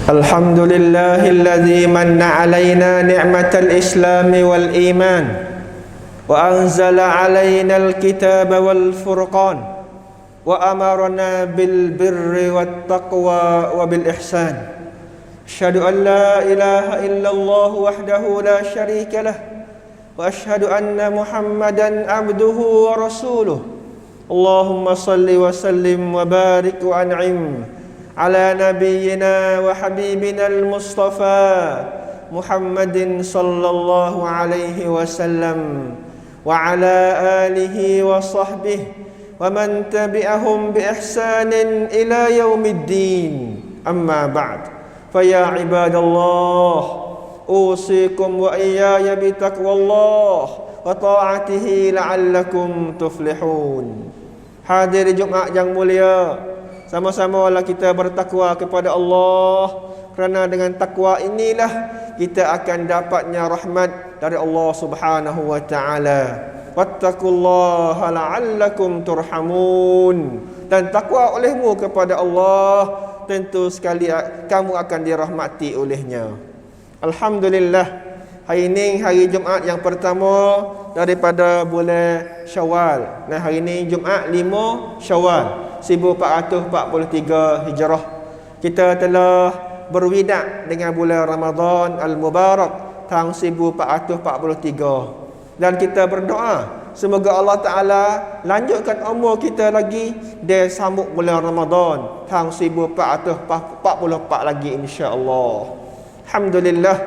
الحمد لله الذي من علينا نعمة الإسلام والإيمان وأنزل علينا الكتاب والفرقان وأمرنا بالبر والتقوى وبالإحسان. أشهد أن لا إله إلا الله وحده لا شريك له وأشهد أن محمدا عبده ورسوله. اللهم صل وسلم وبارك وأنعم على نبينا وحبيبنا المصطفى محمد صلى الله عليه وسلم وعلى آله وصحبه ومن تبعهم بإحسان إلى يوم الدين. أما بعد، فيا عباد الله، أوصيكم وإياي بتقوى الله وطاعته لعلكم تفلحون. Hadir Jumaat yang mulia, sama-samalah kita bertakwa kepada Allah, kerana dengan takwa inilah kita akan dapatnya rahmat dari Allah Subhanahu wa taala. Wattaqullaha la'allakum turhamun. Dan takwa olehmu kepada Allah, tentu sekali kamu akan dirahmati olehnya. Alhamdulillah, hari ini hari Jumaat yang pertama daripada bulan Syawal. Nah, hari ini Jumaat 5 Syawal 1443 Hijrah. Kita telah berwidak dengan bulan Ramadan Al-Mubarak tahun 1443. Dan kita berdoa semoga Allah Ta'ala lanjutkan umur kita lagi dia sambut bulan Ramadan tahun 1444 lagi, insya-Allah. Alhamdulillah,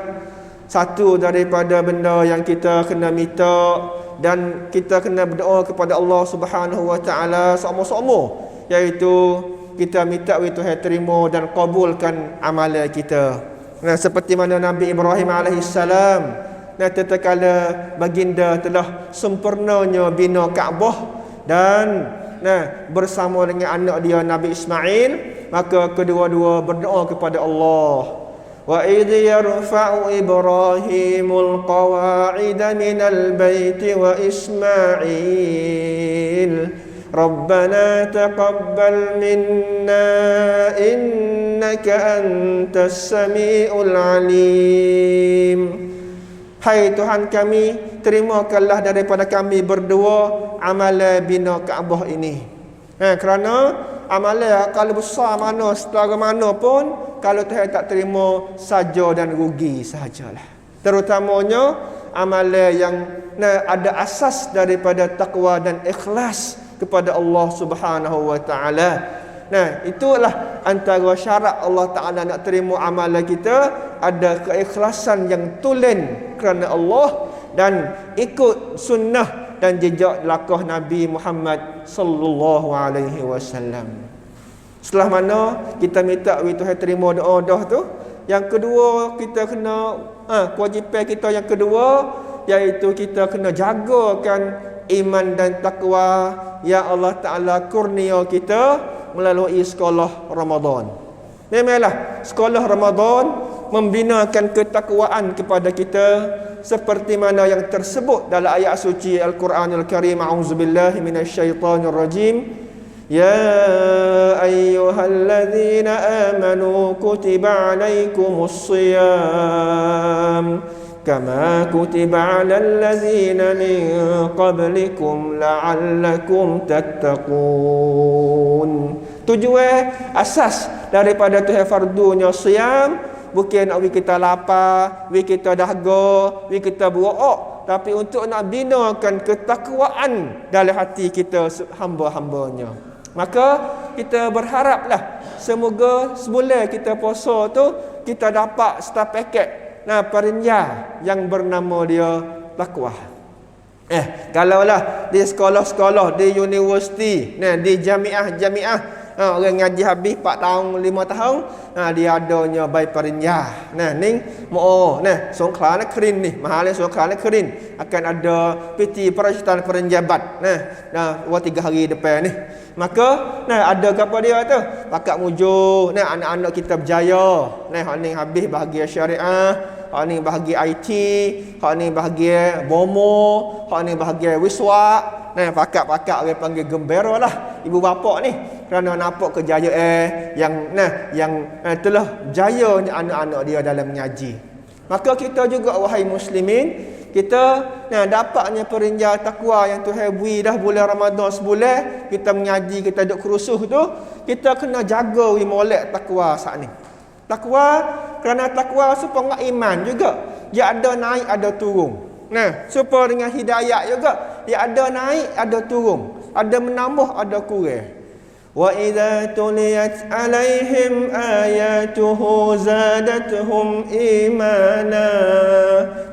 satu daripada benda yang kita kena minta dan kita kena berdoa kepada Allah Subhanahu wa taala sama-sama, iaitu kita minta Tuhan terima dan kabulkan amalan kita. Nah, seperti mana Nabi Ibrahim alaihissalam, nah, tatkala baginda telah sempurnanya bina Kaabah dan bersama dengan anak dia Nabi Ismail, maka kedua-dua berdoa kepada Allah. Wa idh yarfa'u Ibrahimul qawa'ida minal baiti wa Ismail Rabbana taqabbal minna innaka antas sami'ul alim. Hai Tuhan kami, terimakanlah daripada kami berdua amalan bina Kaabah ini. Kerana amalan kalau besar mana, setara mana pun, kalau Tuhan tak terima, saja dan rugi sahajalah. Terutamanya amalan yang ada asas daripada takwa dan ikhlas kepada Allah Subhanahu wa taala. Nah, itulah antara syarat Allah Ta'ala nak terima amalan kita, ada keikhlasan yang tulen kerana Allah dan ikut sunnah dan jejak langkah Nabi Muhammad sallallahu alaihi wasallam. Setelah mana kita minta Tuhan terima doa-doa tu, yang kedua kita kena kewajipan kita yang kedua, iaitu kita kena jagakan iman dan takwa yang Allah Ta'ala kurnia kita melalui sekolah Ramadan. Memanglah sekolah Ramadan membinakan ketakwaan kepada kita seperti mana yang tersebut dalam ayat suci Al-Quranul Karim. A'udzubillahi minasyaitonir rajim. Ya ayyuhalladzina amanu kutiba 'alaikumus shiyam kama kutiba 'alal ladzina min qablikum la'allakum tattaqun. Tujuan asas daripada Tuhan fardunya siam bukan nak kita lapar, kita dahaga, kita buak, tapi untuk nak binakan ketakwaan dalam hati kita hamba-hambanya. Maka kita berharaplah semoga sebulan kita puasa tu kita dapat satu paket perinjah yang bernama dia takwa. Kalaulah di sekolah-sekolah, di universiti, di jamiah-jamiah, orang ngaji habis 4 tahun 5 tahun, dia adanya bayi perinjah. Ni Songkhla Negeri ni, mahal Songkhla Negeri akan ada piti persyaratan perinjabat. 3 hari depan ni. Maka ada apa dia tu? Pakat mujo, anak-anak kita berjaya. Hak ni habis bahagian syariah, hak ni bahagian IT, hak ni bahagian bomo, hak ni bahagian wiswa. Pakat-pakat orang panggil gembira lah ibu bapa ni. kerana nampak kejayaan yang telah jayanya anak-anak dia dalam mengaji. Maka kita juga wahai muslimin, kita dapatnya perinja takwa yang Tuhan beri dah bulan Ramadan sebulan, kita mengaji, kita duduk kerusuh tu, kita kena jaga molek takwa saat ni. Takwa, kerana takwa supaya iman juga. Dia ada naik, ada turun. Supaya dengan hidayah juga, dia ada naik, ada turun. Ada menambah, ada kurang. Wa idza tuliyat alaihim ayatuhu zadatuhum imana.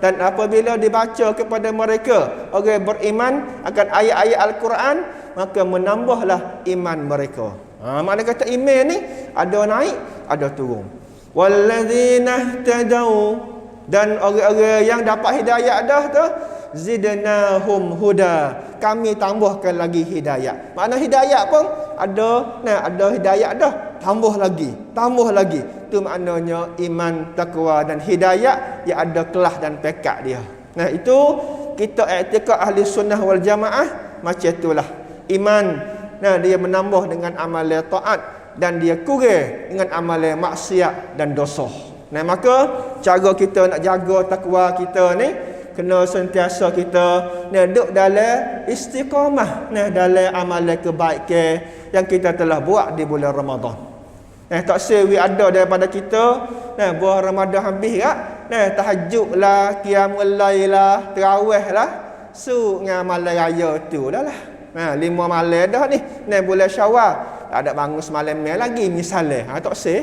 Dan apabila dibaca kepada mereka orang beriman akan ayat-ayat Al-Quran, maka menambahlah iman mereka. Makna kata iman ni ada naik, ada turun. Walladzina ihtadau, dan orang-orang yang dapat hidayah dah tu, zidnahum huda, kami tambahkan lagi hidayah. Makna hidayah pun ada hidayah dah, tambah lagi. Itu maknanya iman, takwa dan hidayah yang ada kelas dan pekat dia. Itu kita i'tikad ahli sunnah wal jamaah macam itulah. Iman dia menambah dengan amalan taat dan dia kurang dengan amalan maksiat dan dosa. Maka cara kita nak jaga takwa kita ni, kena sentiasa kita duduk dalam istiqamah dalam amalan kebaikan yang kita telah buat di bulan Ramadan. Tak sewi ada daripada kita bulan Ramadan habis tahajud lah, qiyamul lail lah, tarawih lah, su dengan malam raya tu dah lah. 5 malam dah ni bulan Syawal, tak ada bangun semalam lagi misalnya. Tak se.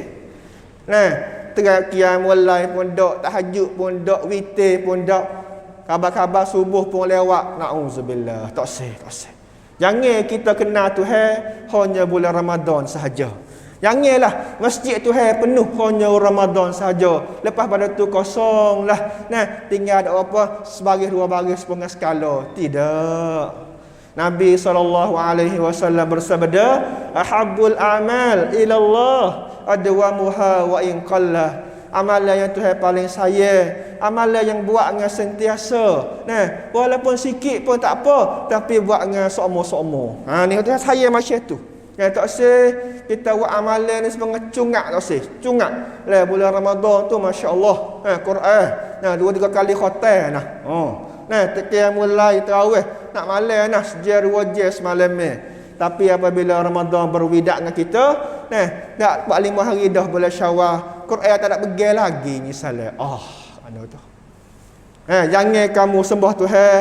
Qiyamul lail pun dak, tahajud pun dak, witir pun dak, khabar-khabar subuh pun lewat. Nauzubillah, tak sah. Jangan kita kenal Tuhan hanya bulan Ramadan sahaja. Janganlah masjid Tuhan penuh hanya Ramadan sahaja. Lepas pada tu kosonglah. Tinggal ada apa sebaris dua baris setengah skala. Tidak. Nabi SAW bersabda, ahabbul amal ilallah adwamuha wa in qalla. Amalan yang Tuhan paling sayang, amalan yang buat dengan sentiasa. Walaupun sikit pun tak apa, tapi buat dengan sokmo-sokmo. Ni Tuhan sayang macam tu. Tak sih kita buat amalan ni sebagai cungak, tak sih. Cungak. Bulan Ramadan tu masya-Allah, Quran. 2-3 kali khatam qiyamul lail, tarawih, nak malam sejar 2 jam semalam ni. Tapi apabila Ramadan berwidak dengan kita, tak 45 hari dah bulan Syawal, Quran tak nak pergi lagi misalnya. Tu. Jangan kamu sembah Tuhan,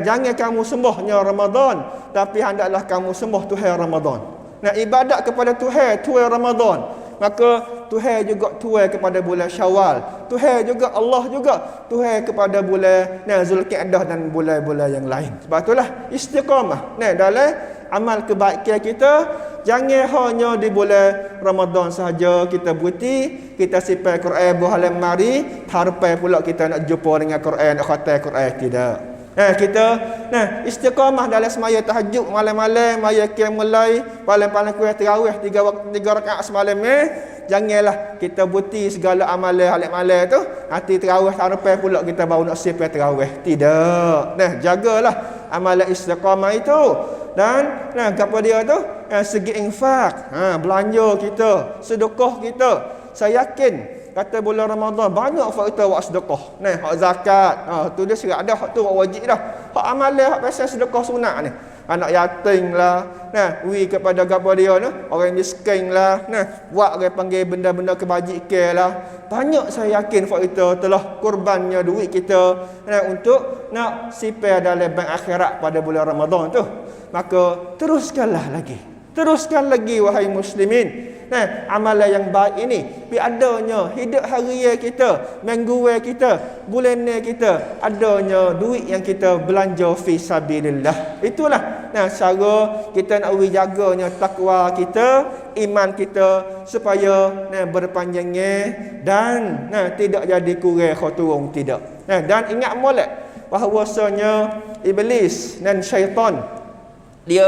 jangan kamu sembahnya Ramadan, tapi hendaklah kamu sembah Tuhan Ramadan. Ibadat kepada Tuhan Ramadan. Maka Tuhan juga Tuhan kepada bulan Syawal. Tuhan juga Allah juga Tuhan kepada bulan Zulkaidah dan bulan-bulan yang lain. Sebab itulah istiqamah dalam amal kebaikan kita. Jangan hanya di bulan Ramadan sahaja kita berhenti, kita simpan Quran buah lemari, harapan pula kita nak jumpa dengan Quran, nak khatam Quran. Tidak. Kita istiqamah dalam semaya tahajud malam-malam, maya qiyamul lail, paling-paling kuih tarawih 3 rakaat semalam ni. Janganlah kita buti segala amalan halik malam tu, hati tarawih harapan pula kita baru nak simpan tarawih. Tidak. Jagalah amalan istiqamah itu. Dan apa dia tu? Segi infak, belanja kita, sedekah kita. Saya yakin kata bulan Ramadan banyak faktor buat sedekah. Hak zakat, tu dia serat dah, hak tu wajib dah. Hak amalan, hak pasal sedekah sunat ni. Anak yatim lah, wi kepada gapo dia ni, orang miskin lah, buat orang panggil benda-benda kebajikan lah. Banyak saya yakin faktor telah kurbannya duit kita untuk nak simpan dalam bank akhirat pada bulan Ramadan tu. Maka teruskan lagi wahai muslimin. Amalan yang baik ini, adanya hidup harian kita, mingguan kita, bulanan kita, adanya duit yang kita belanja fi sabilillah. Itulah cara kita nak jaganya takwa kita, iman kita supaya berpanjangnya dan tidak jadi kurang khoturung, tidak. Dan ingat molek bahawasanya iblis dan syaitan dia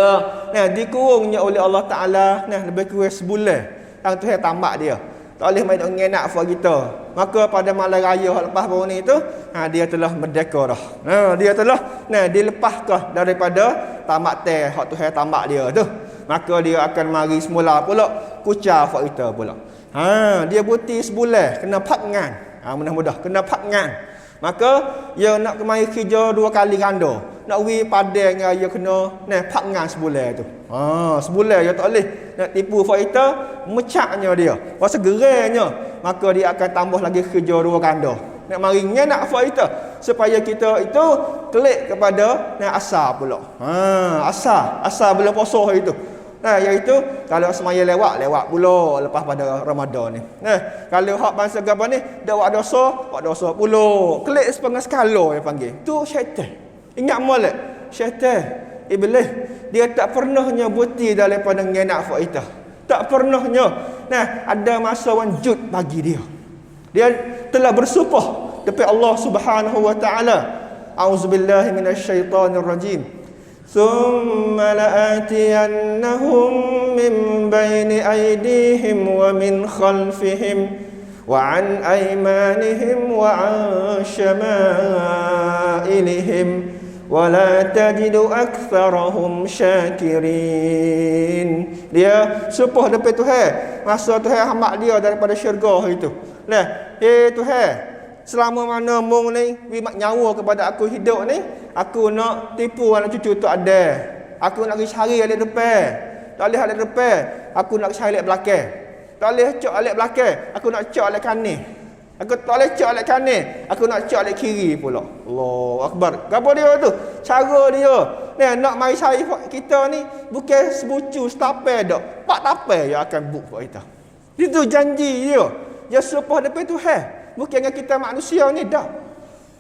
dikurungnya oleh Allah Ta'ala lebih kurang sebulan. Tang Tuhan tamat dia. Tak boleh main ngenak for kita. Maka pada malam raya lepas baru ni tu, dia telah merdeka dah. Dia telah dilepaskan daripada tamat hak Tuhan tamat dia tu. maka dia akan mari semula pula kucar fak kita pula. Dia buti sebulan kena pakngan. Mudah-mudah kena pakngan. Maka dia nak kemari kerja 2 kali ganda. Nak wi padang dia kena pakngan sebulan tu. Sebulan dia tak boleh nak tipu fak kita, mecaknya dia. Rasa gerainya, maka dia akan tambah lagi kerja 2 ganda. Nak mari ngenak fak kita supaya kita itu klik kepada asar pula. Asar bulan puasa itu. Iaitu kalau semaya lewat pula lepas pada Ramadan ni. Kalau hak bangsa gaban ni dak buat dosa pula. Klik setengah skala dia panggil. Tu syaitan. Ingat molek, syaitan, iblis, dia tak pernahnya buti daripada ngenak fak kita. Tak pernahnya. Ada masa wujud bagi dia. Dia telah bersumpah depan Allah Subhanahu wa taala. A'udzubillahi minasyaitonir rajim. Thumma la'atiyannahum min baini aydihim wa min khalfihim wa an aymanihim wa an syama'ilihim wa la tajidu aktsarahum syakirin. Dia sumpah depan Tuhan masa Tuhan hamak dia daripada syurga itu. Tuhan, selama mana mung ni mak nyawa kepada aku hidup ni, aku nak tipu anak cucu tu ada. Aku nak pergi cari alik depan. Tak boleh alik depan, aku nak cari alik belakang. Tak boleh cak alik belakang, aku nak cak alik kanan. Aku tak boleh cak alik kanan, aku nak cak alik kiri pula. Allahu akbar. Gapo dia tu? Cara dia. Nak mari cari kita ni bukan sebucu setapel dak. 4 tapel yang akan buk kita. Itu janji dia. Dia sumpah depan Tuhan. Bukan dengan kita manusia ni dah.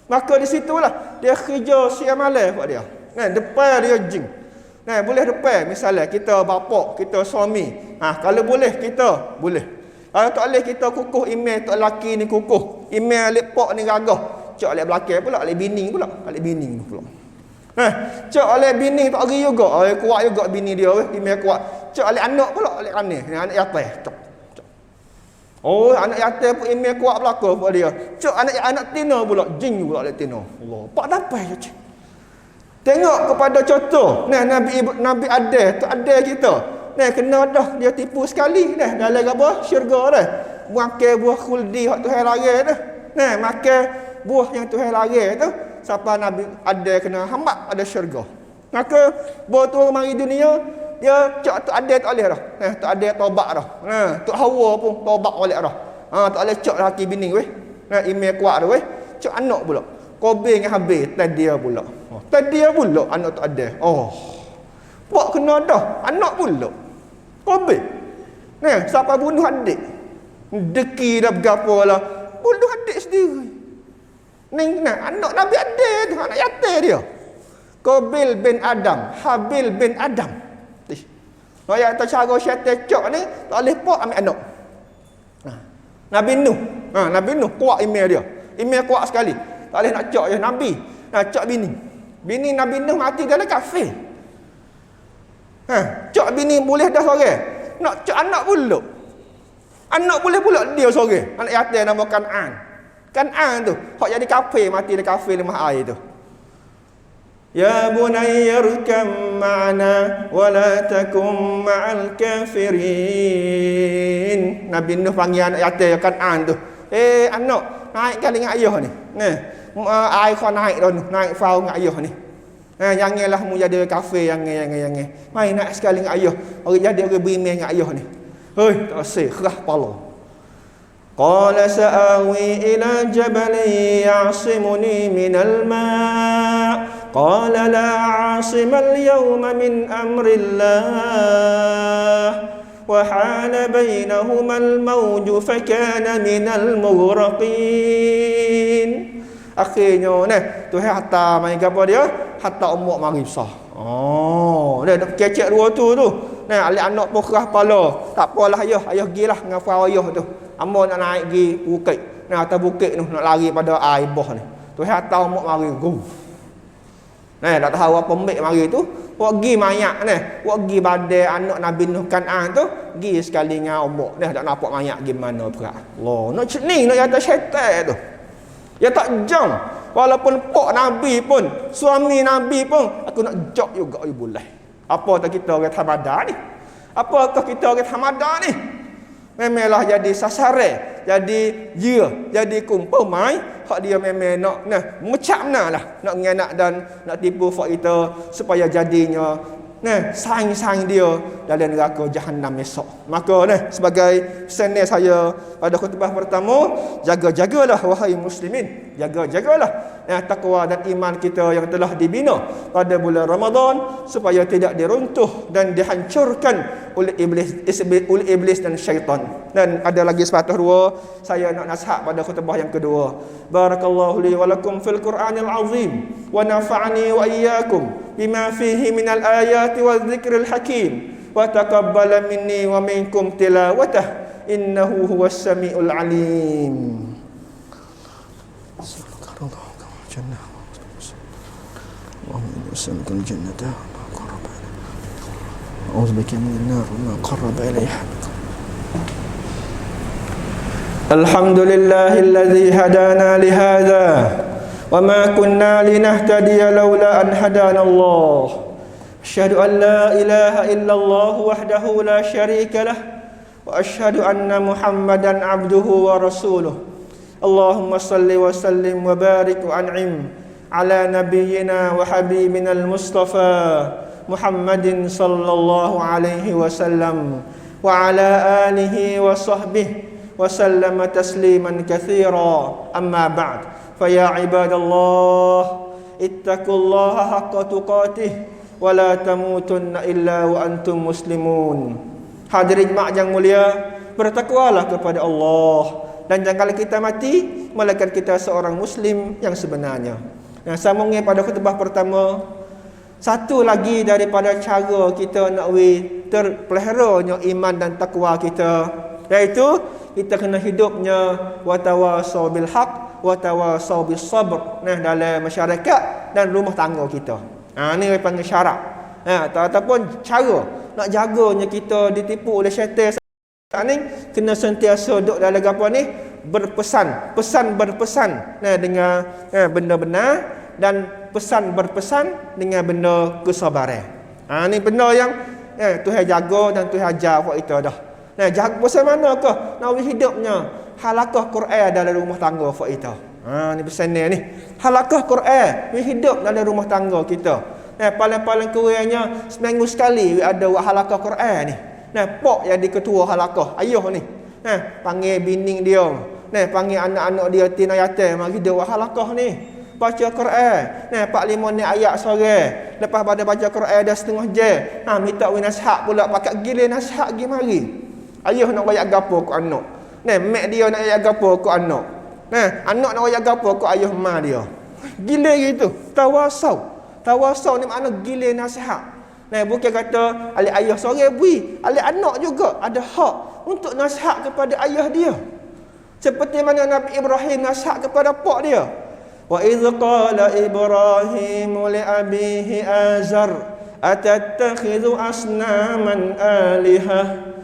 Maka di situlah dia kerja siang malam buat dia. Depan dia jing. Boleh depan misalnya kita bapa, kita suami. Kalau boleh kita boleh. Kalau tak boleh kita kukuh email tok laki ni kukuh. Email lepok ni gagah. Cak alik belakang pula, alik bini pula, alik bini pula. Cak alik bini tak hari juga. Kuat juga bini dia email kuat. Cak alik anak pula, alik kanan. Anak yatim. Anak yatim pun email kuat belaka buat dia. Cak anak tina pula, jing pula anak tina. Allah, pak dapat je cik. Tengok kepada contoh. Nabi Adam, tu ada kita. Kena dah dia tipu sekali dalam apa? Syurga dah. Makan buah khuldi hak Tuhan larang dah. Makan buah yang Tuhan larang tu sampai Nabi Adam kena hambak ada syurga. Maka buah tu mari dunia dia cak tu ada tak boleh dah. Tak ada taubat dah. Tu Hawa pun taubat balik dah. Tak boleh cak laki bini weh. Email kuat dah weh. Cak anak pula. Kobe dengan habis tadi dia pula. Tadi dia pula anak tak ada. Buat kena dah anak pula. Kobe. Siapa bunuh adik. Deki dah bergapo lah. Bunuh adik sendiri. Anak Nabi ada tu, anak yatim dia. Qabil bin Adam, Habil bin Adam. Ayat tu cara syaitan cak ni tak boleh pak ambil anak. Nabi Nuh. Nabi Nuh kuat email dia. Email kuat sekali. Tak boleh nak cak je Nabi. Nak cak bini. Bini Nabi Nuh mati dalam kafir. Cak bini boleh dah seorang. Nak cak anak pula. Anak boleh pula dia seorang. Anak yatim nama Kan'an. Kan'an tu hak jadi kafir, mati dalam kafir lemah air tu. Ya bunayya rkam ma'ana wa la takum ma'al kafirin. Nabi Nuh panggil anak yatim Kan'an tu. Anak, naik kali dengan ayah ni. Air kau naik dah, naik fau dengan ayah ni. Janganlah mu jadi kafir, jangan. Mai naik sekali dengan ayah. Orang jadi orang beriman dengan ayah ni. Hei, tak asih, kerah pala. Qala sa'awi ila jabalin ya'simuni minal ma'. Qala la 'asima al-yawma min amrillah. Wa hala bainahuma al-mawju fakana minal mughraqin. Akhirnya Tuhan hantar mai gapo dia? Hantar umur mari besar. Dia dah kecek dua tu. Alik anak pun kerah kepala. Tak apalah ayah gilah dengan fau ayah tu. Ambo nak naik pergi bukit. Atas bukit tu nak lari pada air bah ni. Tuhan hantar umur mari go. Tak tahu apa mbek mari tu. Wak gi mayak ni. Wak gi badai anak Nabi Nuh Kan'an tu, gi sekali dengan umur. Tak nampak mayak gimana pula. Allah, nak ni nak kata syaitan tu. Ya tak jam. Walaupun pak Nabi pun, suami Nabi pun, aku nak jok juga boleh. Apa tak kita orang tabada ni? Apakah kita orang hamadah ni? Memanglah jadi sasaran, jadi jadi kumpul mai, hak dia memang nak mecak lah, nak menganak dan nak tipu fak kita supaya jadinya saing-saing dia dalam neraka Jahannam esok. Maka sebagai pesan saya pada khutbah pertama, jaga-jagalah wahai muslimin, jaga-jagalah takwa dan iman kita yang telah dibina pada bulan Ramadan supaya tidak diruntuh dan dihancurkan oleh iblis dan syaitan. Dan ada lagi sepatah dua saya nak nasihat pada khutbah yang kedua. Barakallahu li wa lakum fil Qur'anil azim wa nafa'ani wa iyyakum bima fihi minal ayati wadh-dhikril hakim wa taqabbala minni wa minkum tilawatah innahu huwas samiul alim. Jannah. Allahumma as'aluka al-jannata wa ma qarraba ilayha. A'udzu bika minan nar wa ma qarraba ilayha. Alhamdulillahilladzi hadana li hadza wa ma kunna linahtadiya laula an hadana Allah. Asyhadu an la ilaha illallah wahdahu la syarika lah wa asyhadu anna Muhammadan abduhu wa rasuluh. Allahumma salli wa sallim wa barik wa an'im ala nabiyyina wa habibina al-Mustafa Muhammadin sallallahu alaihi wasallam wa ala alihi wa sahbihi wa sallama tasliman katsira. Amma ba'd. Fa ya ibadallah ittaqullaha haqqa tuqatih wa la tamutunna illa wa antum muslimun. Hadirin mak yang mulia, bertakwalah kepada Allah dan janganlah kita mati melainkan kita seorang muslim yang sebenarnya. Sambungnya pada khutbah pertama, satu lagi daripada cara kita nak terpeliharanya iman dan takwa kita, iaitu kita kena hidupnya wa tawasau bil haq wa tawasau bis sabr dalam masyarakat dan rumah tangga kita. Ni panggil syarat. Ataupun cara nak jaganya kita ditipu oleh syaitan ni, kena sentiasa duduk dalam apa ni, pesan berpesan dengan benda benar dan pesan berpesan dengan benda kesabaran. Ni benda yang Tuhan jaga dan Tuhan ajar buat kita dah. Jaga pasal mana ke nak hidupnya halaqah Quran dalam rumah tangga buat kita. Ni pesan ni halaqah Quran hidup dalam rumah tangga kita. Paling-paling kurangnya seminggu sekali ada buat halaqah Quran ni. Pok jadi ketua halaqah ayah ni. Panggil bini dia. Panggil anak-anak dia tina yatim mari dia buat halaqah ni. Baca Quran. 4-5 ni ayat sore. Lepas pada baca Quran dah setengah jam. Minta nasihat pula pakat gila nasihat gi mari. Ayah nak ayat gapo ku anak. Mak dia nak ayat gapo ku anak. Anak nak ayat gapo ku ayah mak dia. Gila gitu. Tawasau ni makna gila nasihat. Bukan kata alik ayah seorang bui, alik anak juga ada hak untuk nasihat kepada ayah dia. Seperti mana Nabi Ibrahim nasihat kepada pak dia. Wa idz qala Ibrahim li abihi Azar atattakhidhu asnaman alihah.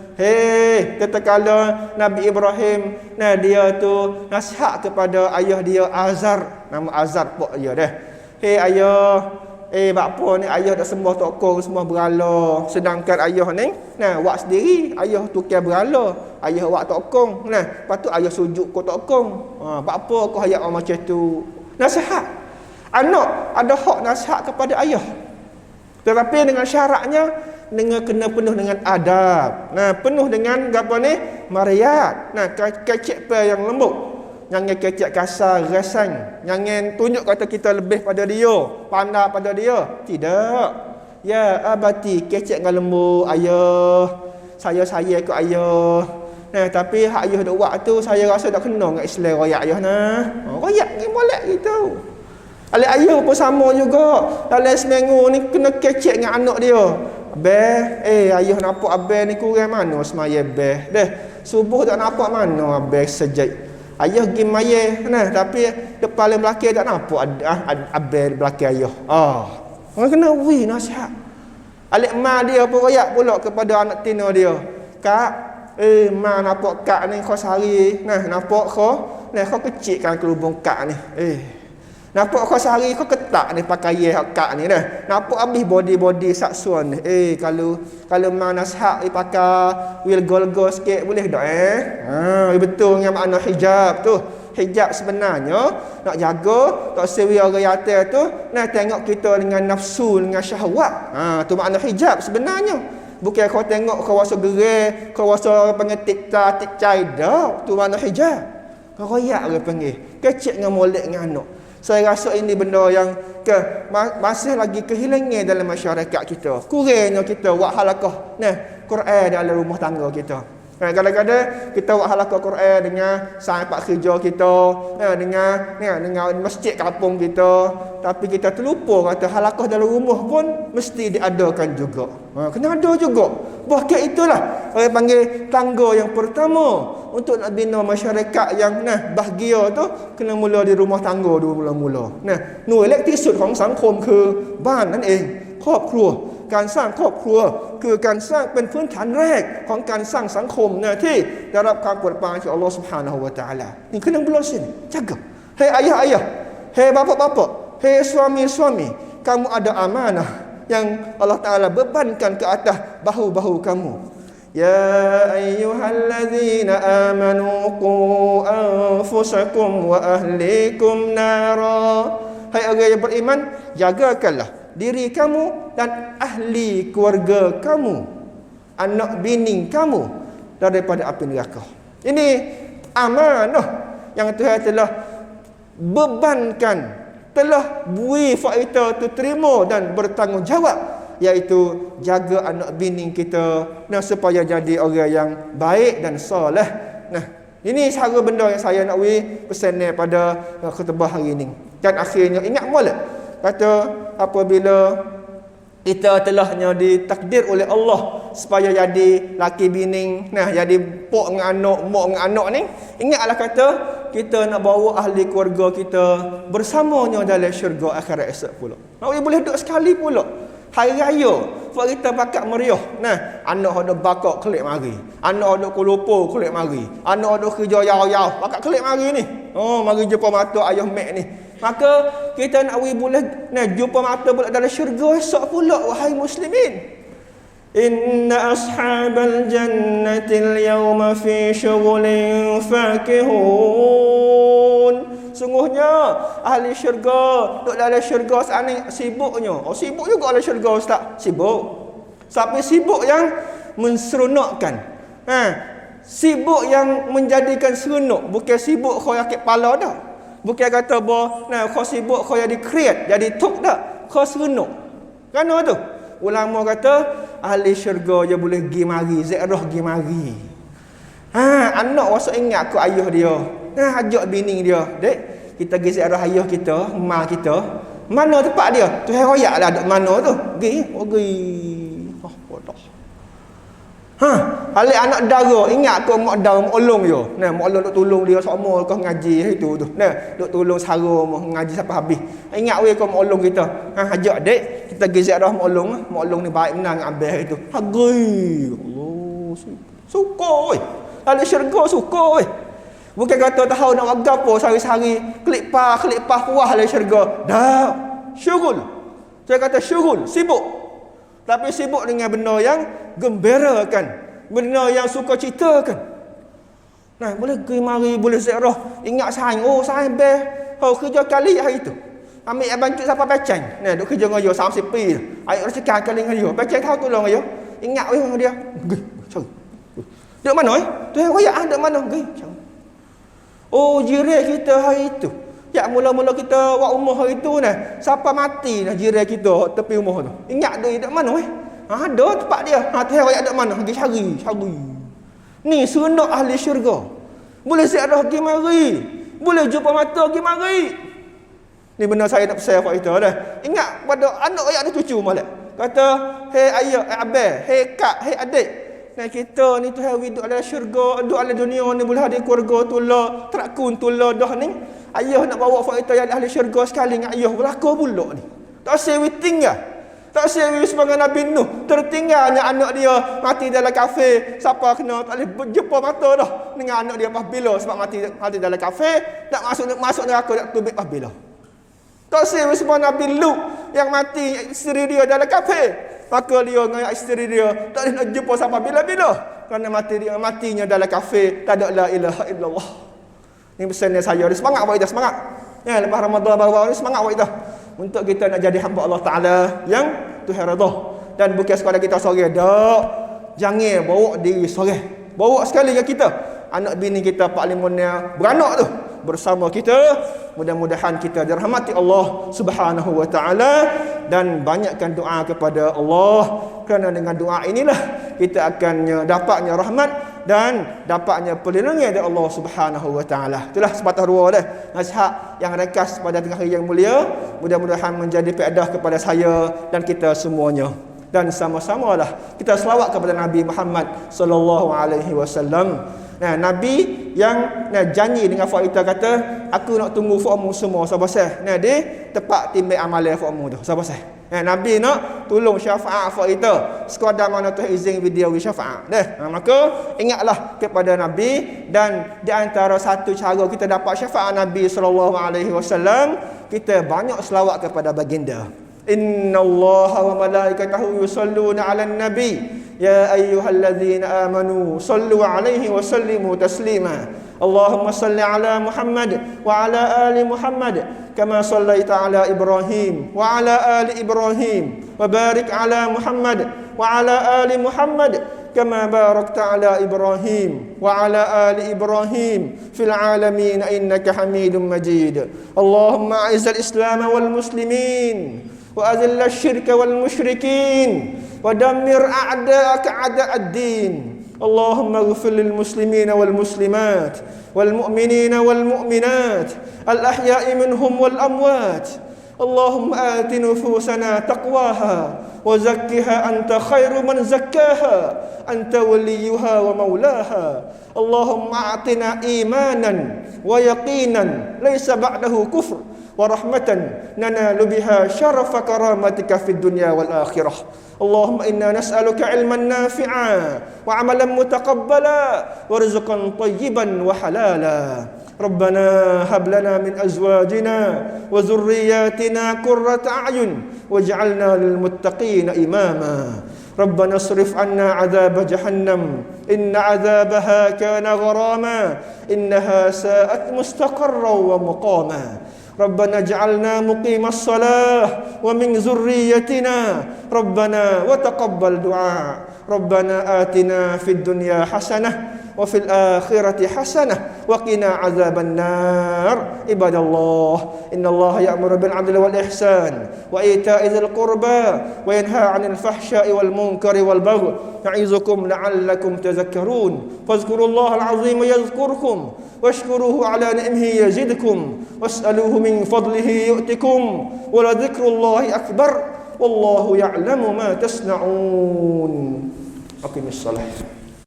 Tatkala Nabi Ibrahim dia tu nasihat kepada ayah dia Azar, nama Azar pak dia dah. Ayah, bapa ni ayah dah sembah tokong semua berhala, sedangkan ayah ni wak sendiri ayah tukar berhala, ayah wak tokong. Lepas tu ayah sujud ko tokong. Bapa kau ayat macam tu. Nasihat. Anak ada hak nasihat kepada ayah. Tetapi dengan syaratnya dengan kena penuh dengan adab. Penuh dengan apa ni? Mariat. Kecek yang lembut. Jangan kecek kasar, rasan. Jangan tunjuk kata kita lebih pada dia, pandai pada dia. Tidak. Ya abati, kecek dengan lembu, ayah. Saya ke ayah. Tapi hak ayah dak buat tu saya rasa dak kena dengan Islam royak ayah royak ni molek gitu. Alik ayah pun sama juga. Dalam seminggu ni kena kecek dengan anak dia. Abah, ayah nampak abah ni kurang mana semaya abah. Subuh tak nampak mana abah sejak. Ayah pergi mayah tapi depan belakang tak nampak abah belakang ayah. Orang kena nasihat. Alik mak dia pun royak pula kepada anak tina dia. Kak, mak nampak kak ni kau sehari. Nampak kau kecikkan kelubung kak ni. Nampak kau sehari kau ketak ni pakai kak ni dah. Nampak habis body saksuan ni. Kalau memang nasihat pakai will gol sikit boleh tak betul dengan makna hijab tu. Hijab sebenarnya nak jaga tak sewi orang yatim tu nak tengok kita dengan nafsu dengan syahwat. Tu makna hijab sebenarnya. Bukan kau tengok kau rasa gerai, kau rasa pengetik tik cai dah. Tu makna hijab. Kau royak orang panggil. Kecil dengan molek dengan anak. Saya rasa ini benda yang masih lagi kehilangan dalam masyarakat kita. Kurangnya kita buat halaqah Quran dalam rumah tangga kita. Kadang-kadang kita buat halaqah Quran dengan sahabat kerja kita, dengan masjid kampung kita, tapi kita terlupa kata halaqah dalam rumah pun mesti diadakan juga. Kena ada juga. Bahkan itulah orang panggil tangga yang pertama untuk nak bina masyarakat yang bahagia tu kena mula di rumah tangga dulu mula-mula. หน่วยเล็กที่สุดของสังคมคือบ้านนั่นเองครอบครัวการสร้างครอบครัวคือการสร้างเป็นพื้นฐานแรกของการสร้างสังคมที่ได้รับความโปรดปรานจากอัลลอฮฺ Subhanahu wa taala. Ni kena mula sini. Jaga. Hei ayah-ayah, hei bapa-bapa, hei suami-suami, kamu ada amanah yang Allah Taala bebankan ke atas bahu-bahu kamu. Ya ayyuhallazina amanu qu anfusakum wa ahlikum nara. Hai orang yang beriman, jagakanlah diri kamu dan ahli keluarga kamu, anak bini kamu daripada api neraka. Ini amanah yang Tuhan telah bebankan, telah beri kita tu terima dan bertanggungjawab, iaitu jaga anak bini kita supaya jadi orang yang baik dan soleh. Ini satu benda yang saya nak pesan pada khutbah hari ini. Dan akhirnya ingat molek kata apabila kita telahnya ditakdir oleh Allah supaya jadi laki bini, jadi pok dengan anak, mak dengan anak ni, ingatlah kata kita nak bawa ahli keluarga kita bersamanya dalam syurga akhirat esok pula. Boleh duduk sekali pula. Hari raya buat kita pakat meriah. Anak ada bakak kelik mari. Anak ada kulupo kelik mari. Anak ada kerja yau-yau pakat kelik mari ni. Mari jumpa mata ayah mek ni. Maka kita nak boleh jumpa mata pula dalam syurga esok pula, wahai muslimin. Inna ashabal jannatil yawma fi syughulin fakihun. Sungguhnya ahli syurga duduk dalam syurga saat ni sibuknya. Sibuk juga dalam syurga ustaz. Sibuk. Tapi sibuk yang menseronokkan. Sibuk yang menjadikan seronok. Bukan sibuk kau yakit pala dah. Bukan kata kau sibuk kau jadi create, jadi tok dah. Kau seronok. Kerana tu ulama kata ahli syurga dia boleh pergi mari, ziarah pergi mari. Anak wasuk ingat ke ayah dia. Ajak bini dia, dek, kita pergi ziarah ayah kita, mak kita. Mana tempat dia? Tuhan royak lah duk mana tu. Pergi. Halik anak dara, ingat ke mak dara mak olong dia. Mak olong duk tolong dia sama kau ngaji itu tu. Duk tolong sara ngaji sampai habis. Ingat kau mak olong kita. Ajak dek, kita pergi ziarah mak olong. Mak olong ni baik benar dengan abah itu. Allah, suka oi. Ahli syurga suka oi. Bukan kata tahu nak buat apa sehari-hari klik pah puas ahli syurga. Dah, syughul. Saya kata syughul, sibuk. Tapi sibuk dengan benda yang gembirakan, benda yang suka citakan. Boleh pergi mari, boleh ziarah, ingat sayang, sayang kerja kali hari tu. Ambil bantu siapa pecang. Duk kerja dengan dia sama sipi. Ayo rezeki kali dengan dia. Pecang tahu tolong dia. Ingat dengan dia. Cari. Duk mana Tuhan royak duk mana? Cari. Jiran kita hari itu. Ya mula-mula kita buat rumah hari tu siapa mati jiran kita tepi rumah tu. Ingat dia dekat mana ada tempat dia. Tuhan royak dekat mana? Pergi cari. Ni seronok ahli syurga. Boleh ziarah pergi mari. Boleh jumpa mata pergi mari. Ni benda saya nak pesan pada kita dah. Ingat pada anak ayat ni cucu molek. Kata, "Hei ayah, abang, hei kak, hei adik. Kita ni Tuhan duduk dalam syurga, duduk dalam dunia ni boleh ada keluarga tulah, terakun tulah dah ni. Ayah nak bawa kita yang ahli syurga sekali dengan ayah berlaku pula ni. Tak sewi tinggal. Tak sewi sebagai Nabi Nuh. Tertinggalnya anak dia mati dalam kafe. Siapa kena tak boleh jumpa mata dah dengan anak dia pas bila sebab mati dalam kafe. Tak masuk neraka tak tubik pas bila. Kasih semua Nabi Lut yang mati isteri dia dalam kafir. Maka dia dengan isteri dia tak nak jumpa sampai bila-bila. Kerana matinya dalam kafir, tak ada la ilaha illallah. Ini pesannya saya. Semangat buat kita, semangat. Ya, lepas Ramadan baru-baru ni semangat buat kita. Untuk kita nak jadi hamba Allah Ta'ala yang Tuhan redha. Dan bukan sekadar kita sorang. Tak. Jangan bawa diri sorang. Bawa sekali dengan kita. Anak bini kita, Pak Limonnya beranak tu bersama kita. Mudah-mudahan kita dirahmati Allah Subhanahu wa Ta'ala dan banyakkan doa kepada Allah, kerana dengan doa inilah kita akan dapatnya rahmat dan dapatnya perlindungan dari Allah Subhanahu wa Ta'ala. Itulah sepatah dua dah nasihat yang ringkas pada tengah hari yang mulia. Mudah-mudahan menjadi faedah kepada saya dan kita semuanya. Dan sama-samalah kita selawat kepada Nabi Muhammad sallallahu alaihi wasallam. Nah, Nabi yang janji dengan kita kata, aku nak tunggu fa'amu semua sahabat. Nah, dia tepat timbang amalan fa'amu tu sahabat. Nah, Nabi nak tolong syafaat fa kita. Sekadar mana tu izin video syafaat. Maka ingatlah kepada Nabi, dan di antara satu cara kita dapat syafaat Nabi sallallahu alaihi wasallam, kita banyak selawat kepada baginda. Innallaha wa malaikatahu yusalluna 'alan nabi ya ayyuhalladzina amanu sallu 'alaihi wa sallimu taslima. Allahumma salli 'ala Muhammad wa 'ala ali Muhammad kama sallaita 'ala Ibrahim wa 'ala ali Ibrahim wa barik 'ala Muhammad wa 'ala ali Muhammad kama barakta 'ala Ibrahim wa 'ala ali Ibrahim fil 'alamin innaka Hamidum Majid. Allahumma a'izzal Islam wal muslimin وأذل الشرك والمشركين ودمر أعداءك أعداء الدين. اللهم اغفر للمسلمين والمسلمات والمؤمنين والمؤمنات الأحياء منهم والأموات. اللهم آت نفوسنا تقواها وزكها أنت خير من زكاها أنت وليها ومولاها. اللهم أعطنا إيمانا ويقينا ليس بعده كفر ورحمة ننال بها شرف كرامتك في الدنيا والآخرة. اللهم إنا نسألك علما نافعا وعملا متقبلا ورزقا طيبا وحلالا. ربنا هب لنا من أزواجنا وذرياتنا قرة أعين واجعلنا للمتقين إماما. ربنا اصرف عنا عذاب جهنم إن عذابها كان غراما إنها ساءت مستقرا ومقاما. ربنا اجعلنا مقيم الصلاة ومن ذريتنا ربنا وتقبل دعاء. ربنا آتنا في الدنيا حسنة وفي الآخرة حسنة وقنا عذاب النار. عباد الله إن الله يأمر بالعدل والإحسان وإيتاء ذي القربى وينهى عن الفحشاء والمنكر والبغي يعظكم لعلكم تذكرون. فاذكروا الله العظيم يذكركم واشكروه على نعمه يزدكم واسألوه من فضله يؤتكم ولذكر الله أكبر والله يعلم ما تصنعون. أقم الصلاة.